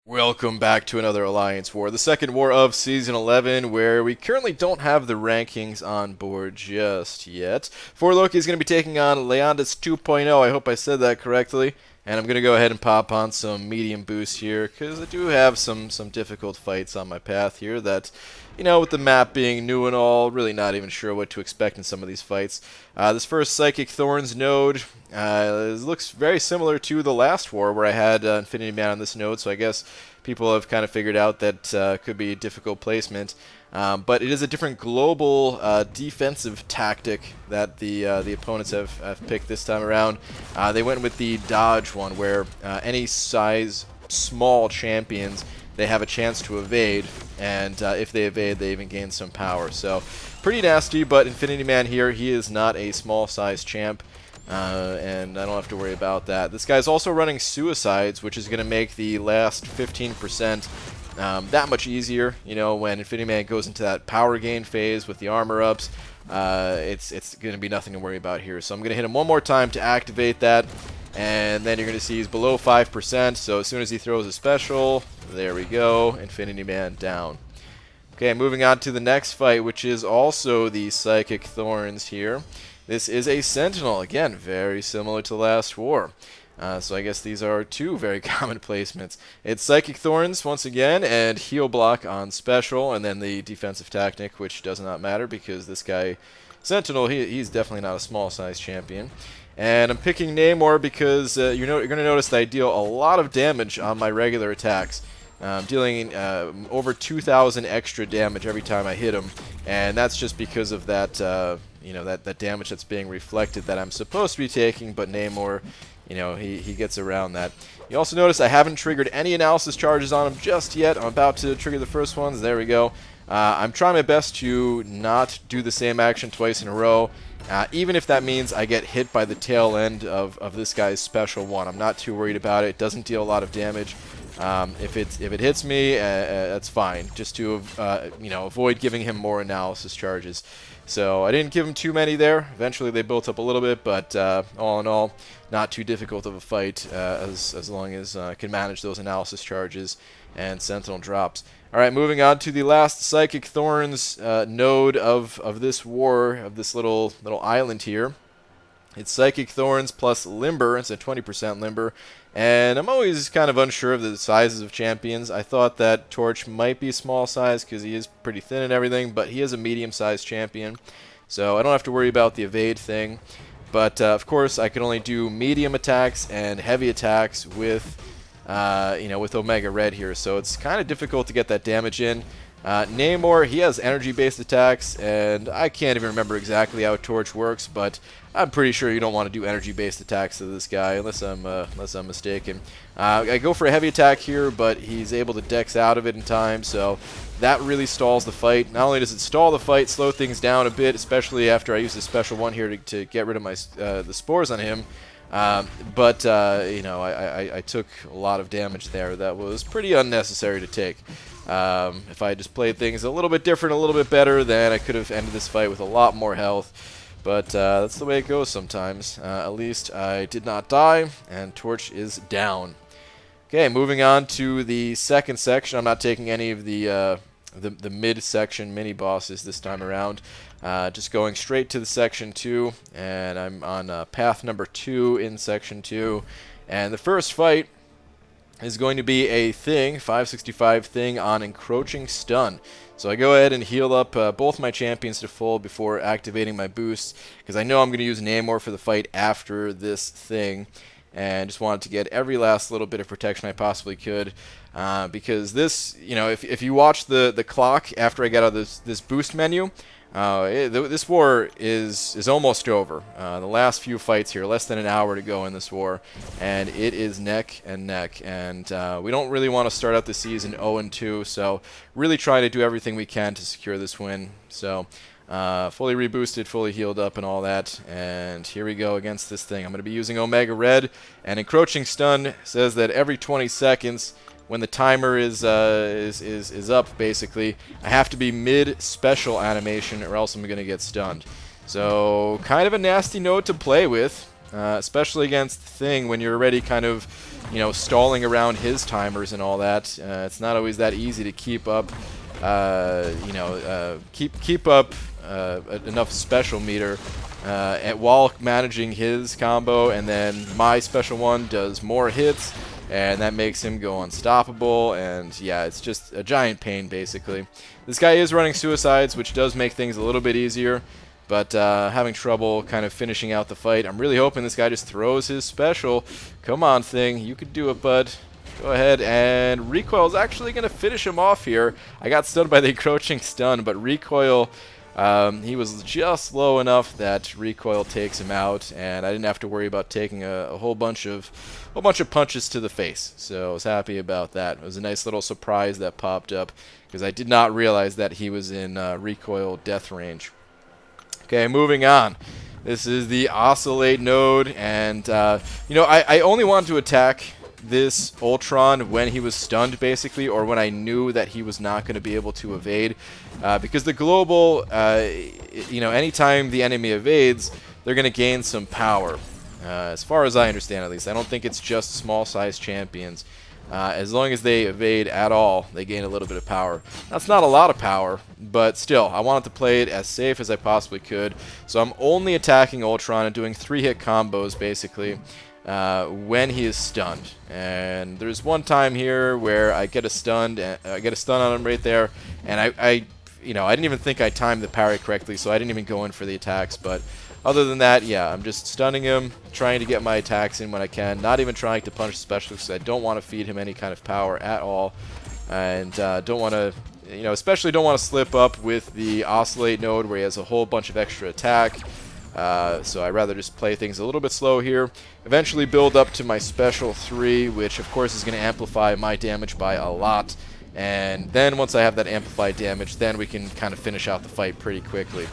Welcome back to another Alliance War, the second war of Season 11, where we currently don't have the rankings on board just yet. For Loki is going to be taking on Leandis 2.0, I hope I said that correctly, and I'm going to go ahead and pop on some medium boost here, because I do have some difficult fights on my path here that, you know, with the map being new and all, really not even sure what to expect in some of these fights. This first Psychic Thorns node looks very similar to the last war where I had Infinity Man on this node, so I guess people have kind of figured out that could be a difficult placement. But it is a different global defensive tactic that the opponents have picked this time around. They went with the dodge one, where any size small champions, they have a chance to evade, and if they evade, they even gain some power. So pretty nasty, but Infinity Man here, he is not a small size champ. And I don't have to worry about that. This guy's also running Suicides, which is going to make the last 15% that much easier. You know, when Infinity Man goes into that power gain phase with the armor ups, it's going to be nothing to worry about here. So I'm going to hit him one more time to activate that, and then you're going to see he's below 5%. So as soon as he throws a special, there we go, Infinity Man down. Okay, moving on to the next fight, which is also the Psychic Thorns here. This is a Sentinel, again, very similar to last war. So I guess these are two very common placements. It's Psychic Thorns, once again, and Heal Block on special, and then the defensive tactic, which does not matter because this guy, Sentinel, he's definitely not a small-size champion. And I'm picking Namor because you're going to notice that I deal a lot of damage on my regular attacks. Dealing over 2,000 extra damage every time I hit him, and that's just because of that, you know, that damage that's being reflected that I'm supposed to be taking, but Namor, you know, he gets around that. You also notice I haven't triggered any analysis charges on him just yet. I'm about to trigger the first ones. There we go. I'm trying my best to not do the same action twice in a row, even if that means I get hit by the tail end of this guy's special one. I'm not too worried about it. It doesn't deal a lot of damage. If it hits me, that's fine. Just to you know, avoid giving him more analysis charges. So I didn't give him too many there. Eventually they built up a little bit, but all in all, not too difficult of a fight as long as I can manage those analysis charges and Sentinel drops. All right, moving on to the last Psychic Thorns node of this war, of this little island here. It's Psychic Thorns plus Limber. It's a 20% Limber. And I'm always kind of unsure of the sizes of champions. I thought that Torch might be small size because he is pretty thin and everything, but he is a medium-sized champion. So I don't have to worry about the evade thing. But, of course, I can only do medium attacks and heavy attacks with, you know, with Omega Red here. So it's kind of difficult to get that damage in. Namor, he has energy-based attacks, and I can't even remember exactly how Torch works, but I'm pretty sure you don't want to do energy-based attacks to this guy, unless I'm mistaken. I go for a heavy attack here, but he's able to dex out of it in time, so that really stalls the fight. Not only does it stall the fight, slow things down a bit, especially after I use the special one here to get rid of my the spores on him. But you know, I took a lot of damage there that was pretty unnecessary to take. If I just played things a little bit different, a little bit better, then I could have ended this fight with a lot more health. But that's the way it goes sometimes. At least I did not die, and Torch is down. Okay, moving on to the second section. I'm not taking any of the mid-section mini-bosses this time around. Just going straight to the Section 2, and I'm on path number 2 in Section 2. And the first fight is going to be a thing, 565 thing on Encroaching Stun. So I go ahead and heal up both my champions to full before activating my boosts, because I know I'm going to use Namor for the fight after this thing, and just wanted to get every last little bit of protection I possibly could, because this, you know, if you watch the clock after I get out of this boost menu, this war is almost over. The last few fights here, less than an hour to go in this war, and it is neck and neck. And we don't really want to start out the season 0-2, so really try to do everything we can to secure this win. So fully reboosted, fully healed up, and all that. And here we go against this thing. I'm going to be using Omega Red, and Encroaching Stun says that every 20 seconds. When the timer is up, basically, I have to be mid-special animation or else I'm going to get stunned. So, kind of a nasty node to play with, especially against Thing when you're already kind of, stalling around his timers and all that. It's not always that easy to keep up, keep up enough special meter while managing his combo, and then my special one does more hits, and that makes him go unstoppable, and yeah, it's just a giant pain, basically. This guy is running suicides, which does make things a little bit easier, but having trouble kind of finishing out the fight. I'm really hoping this guy just throws his special. Come on, Thing. You could do it, bud. Go ahead, and Recoil is actually going to finish him off here. I got stunned by the encroaching stun, but Recoil, he was just low enough that Recoil takes him out, and I didn't have to worry about taking a whole bunch of punches to the face. So I was happy about that. It was a nice little surprise that popped up, because I did not realize that he was in Recoil death range. Okay, moving on. This is the Oscillate Node, and I only wanted to attack this Ultron when he was stunned, basically, or when I knew that he was not going to be able to evade, because the global, anytime the enemy evades, they're going to gain some power. As far as I understand, at least, I don't think it's just small-sized champions. As long as they evade at all, they gain a little bit of power. That's not a lot of power, but still, I wanted to play it as safe as I possibly could. So I'm only attacking Ultron and doing 3-hit combos, basically, when he is stunned. And there's one time here where I get a stun on him right there, and I didn't even think I timed the parry correctly, so I didn't even go in for the attacks, but other than that, yeah, I'm just stunning him, trying to get my attacks in when I can, not even trying to punish specialists, because I don't want to feed him any kind of power at all, and don't want to, especially don't want to slip up with the Oscillate Node where he has a whole bunch of extra attack, so I'd rather just play things a little bit slow here, eventually build up to my special 3, which of course is going to amplify my damage by a lot, and then once I have that amplified damage, then we can kind of finish out the fight pretty quickly.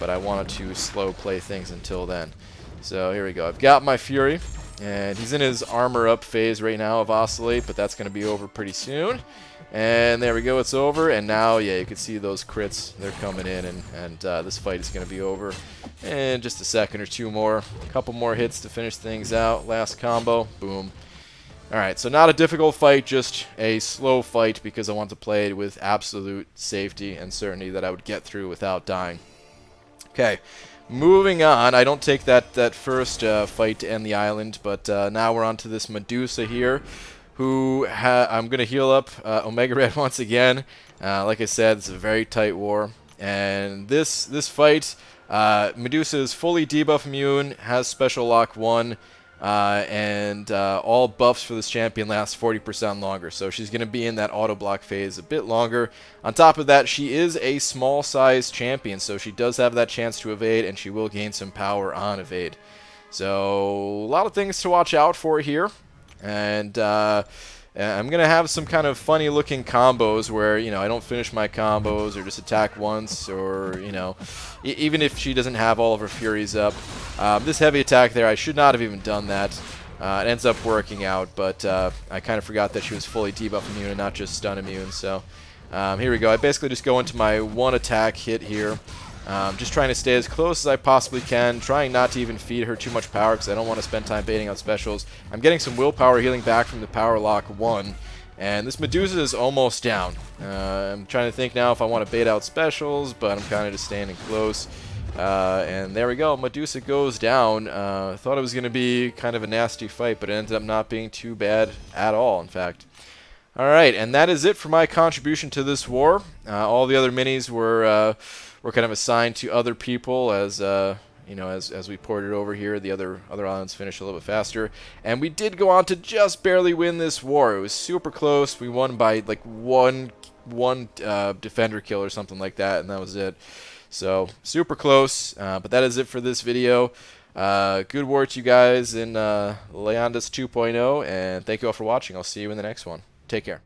But I wanted to slow play things until then. So here we go. I've got my Fury, and he's in his armor up phase right now of Oscillate, but that's going to be over pretty soon. And there we go, it's over, and now, yeah, you can see those crits, they're coming in, and this fight is going to be over in just a second or two more. A couple more hits to finish things out. Last combo, boom. Alright, so not a difficult fight, just a slow fight, because I want to play it with absolute safety and certainty that I would get through without dying. Okay, moving on. I don't take that first fight to end the island, but now we're on to this Medusa here, who I'm going to heal up Omega Red once again. Like I said, it's a very tight war. And this fight, Medusa is fully debuff immune, has special lock 1, and all buffs for this champion last 40% longer, so she's going to be in that auto block phase a bit longer. On top of that, she is a small size champion, so she does have that chance to evade, and she will gain some power on evade. So a lot of things to watch out for here, and I'm going to have some kind of funny looking combos where, I don't finish my combos or just attack once, or, even if she doesn't have all of her Furies up. This heavy attack there, I should not have even done that. It ends up working out, but I kind of forgot that she was fully debuff immune and not just stun immune. So here we go. I basically just go into my one attack hit here. Just trying to stay as close as I possibly can, trying not to even feed her too much power because I don't want to spend time baiting out specials. I'm getting some willpower healing back from the power lock 1, and this Medusa is almost down. I'm trying to think now if I want to bait out specials, but I'm kind of just standing close. And there we go, Medusa goes down. I thought it was going to be kind of a nasty fight, but it ended up not being too bad at all, in fact. Alright, and that is it for my contribution to this war. All the other minis were kind of assigned to other people as as we ported over here. The other islands finished a little bit faster, and we did go on to just barely win this war. It was super close. We won by like one defender kill or something like that, and that was it. So super close. But that is it for this video. Good war to you guys in Leandus 2.0, and thank you all for watching. I'll see you in the next one. Take care.